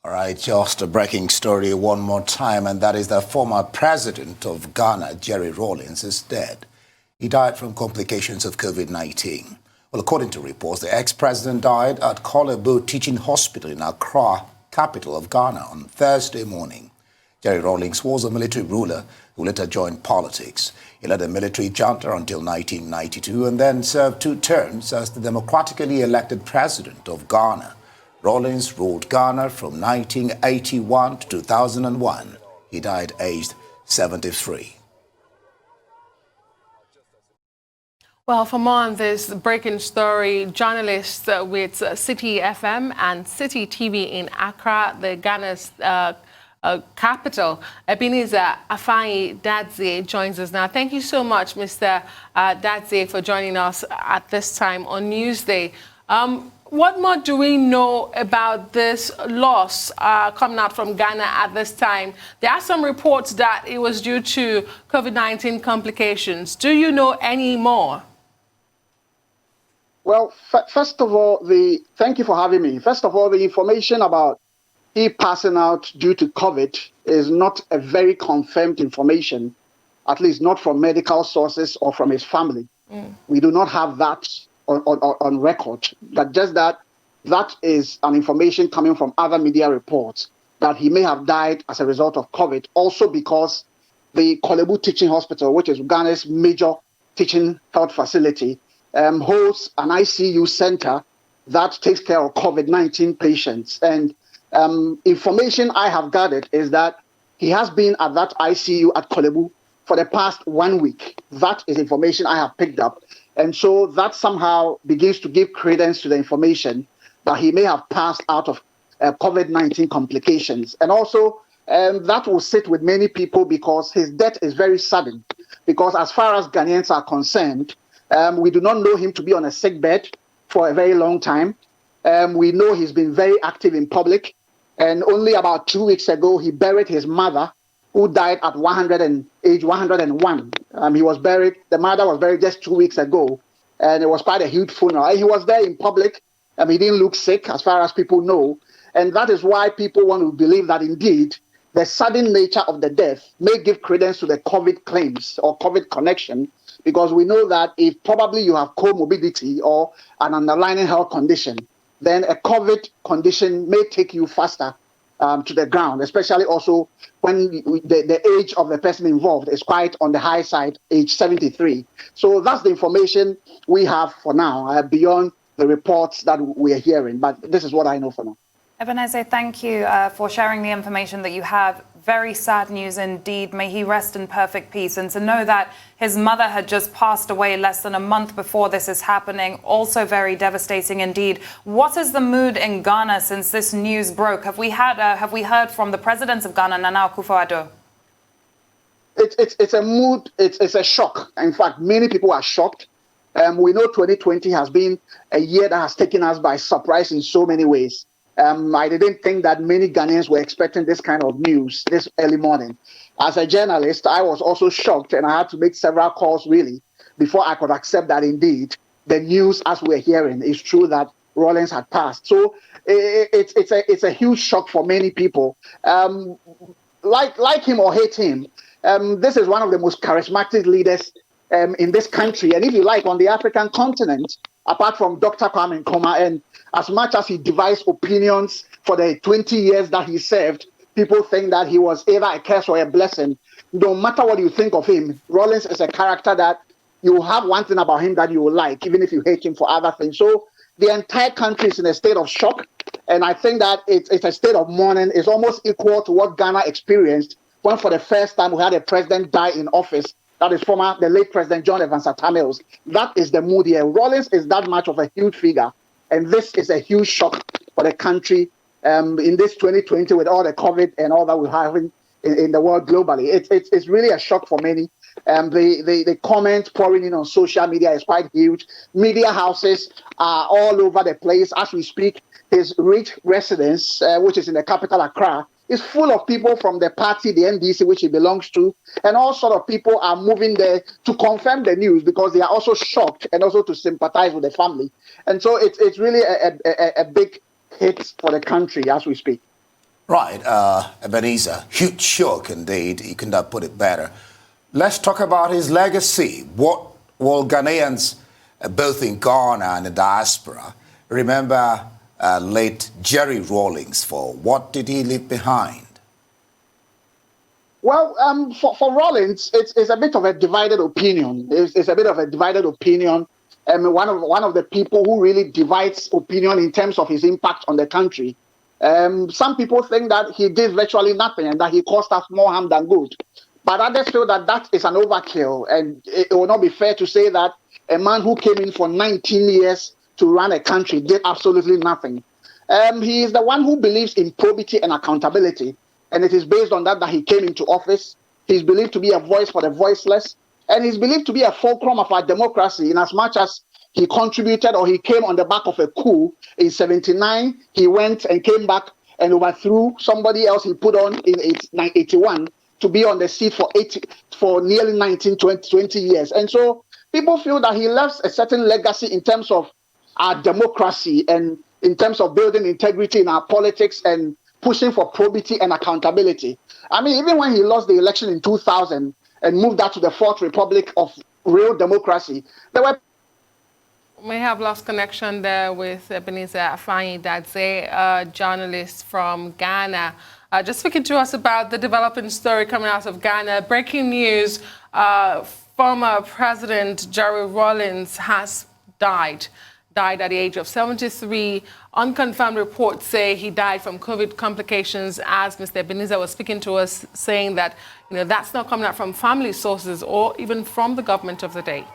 All right, just a breaking story one more time, and that is the former president of Ghana, Jerry Rawlings, is dead. He died from complications of COVID-19. Well, according to reports, the ex-president died at Korle-Bu Teaching Hospital in Accra, capital of Ghana, on Thursday morning. Jerry Rawlings was a military ruler who later joined politics. He led a military junta until 1992 and then served 2 terms as the democratically elected president of Ghana. Rawlings ruled Ghana from 1981 to 2001. He died aged 73. Well, for more on this breaking story, journalists with City FM and City TV in Accra, the Ghana's capital, Ebenezer Afanyi Dadzie, joins us now. Thank you so much, Mr. Dadzie, for joining us at this time on Newsday. What more do we know about this loss coming out from Ghana at this time? There are some reports that it was due to COVID-19 complications. Do you know any more? Well, first of all, thank you for having me. First of all, the information about he passing out due to COVID is not a very confirmed information, at least not from medical sources or from his family. We do not have that on record, but just that is an information coming from other media reports that he may have died as a result of COVID, also because the Korle-Bu Teaching Hospital, which is Ghana's major teaching health facility, hosts an ICU center that takes care of COVID-19 patients. And information I have gathered is that he has been at that ICU at Korle-Bu for the past 1 week. That is information I have picked up. And so that somehow begins to give credence to the information that he may have passed out of COVID-19 complications. And also that will sit with many people because his death is very sudden. Because as far as Ghanaians are concerned, we do not know him to be on a sick bed for a very long time. We know he's been very active in public. And only about 2 weeks ago, he buried his mother, who died at age 101. He was buried, the mother was buried just 2 weeks ago, and it was quite a huge funeral. He was there in public, he didn't look sick as far as people know, and that is why people want to believe that indeed the sudden nature of the death may give credence to the COVID claims or COVID connection, because we know that if probably you have comorbidity or an underlying health condition, then a COVID condition may take you faster to the ground, especially also when the age of the person involved is quite on the high side, age 73. So that's the information we have for now, beyond the reports that we are hearing. But this is what I know for now. Ebenezer, thank you for sharing the information that you have. Very sad news indeed. May he rest in perfect peace. And to know that his mother had just passed away less than a month before this is happening, also very devastating indeed. What is the mood in Ghana since this news broke? Have we heard from the president of Ghana, Nana Akufo-Addo? It's a mood. It's a shock. In fact, many people are shocked. We know 2020 has been a year that has taken us by surprise in so many ways. I didn't think that many Ghanaians were expecting this kind of news this early morning. As a journalist, I was also shocked, and I had to make several calls really before I could accept that indeed the news as we're hearing is true that Rawlings had passed. So it's a huge shock for many people. Like him or hate him, this is one of the most charismatic leaders in this country, and if you like, on the African continent, apart from Dr. Kwame Nkrumah. And as much as he devised opinions for the 20 years that he served, people think that he was either a curse or a blessing. No matter what you think of him, Rawlings is a character that you have one thing about him that you will like, even if you hate him for other things. So the entire country is in a state of shock. And I think that it's a state of mourning. It's almost equal to what Ghana experienced when for the first time we had a president die in office. That is the late President John Evans Atta Mills. That is the mood here. Rawlings is that much of a huge figure. And this is a huge shock for the country in this 2020 with all the COVID and all that we're having in the world globally. It's really a shock for many. The comments pouring in on social media is quite huge. Media houses are all over the place. As we speak, his rich residence, which is in the capital, Accra, is full of people from the party, the NDC, which he belongs to, and all sort of people are moving there to confirm the news because they are also shocked and also to sympathize with the family. And so it's really a big hit for the country as we speak. Right, Ebenezer, huge shock indeed. You couldn't have put it better. Let's talk about his legacy. What will Ghanaians, both in Ghana and the diaspora, remember late Jerry Rawlings for? What did he leave behind? Well, for Rawlings, it's a bit of a divided opinion. It's a bit of a divided opinion. One of the people who really divides opinion in terms of his impact on the country. Some people think that he did virtually nothing and that he caused us more harm than good. But others feel that that is an overkill, and it will not be fair to say that a man who came in for 19 years to run a country did absolutely nothing. He is the one who believes in probity and accountability, and it is based on that he came into office. He's believed to be a voice for the voiceless, and he's believed to be a fulcrum of our democracy in as much as he contributed or he came on the back of a coup in 79. He went and came back and overthrew somebody else he put on in 81 to be on the seat for nearly 20 years. And so people feel that he left a certain legacy in terms of our democracy and in terms of building integrity in our politics and pushing for probity and accountability. I mean, even when he lost the election in 2000 and moved that to the Fourth Republic of real democracy, there were... We have lost connection there with Ebenezer Afanyi Dadzie, a journalist from Ghana. Just speaking to us about the developing story coming out of Ghana. Breaking news, former President Jerry Rawlings has died at the age of 73. Unconfirmed reports say he died from COVID complications, as Mr. Ebenezer was speaking to us, saying that that's not coming out from family sources or even from the government of the day.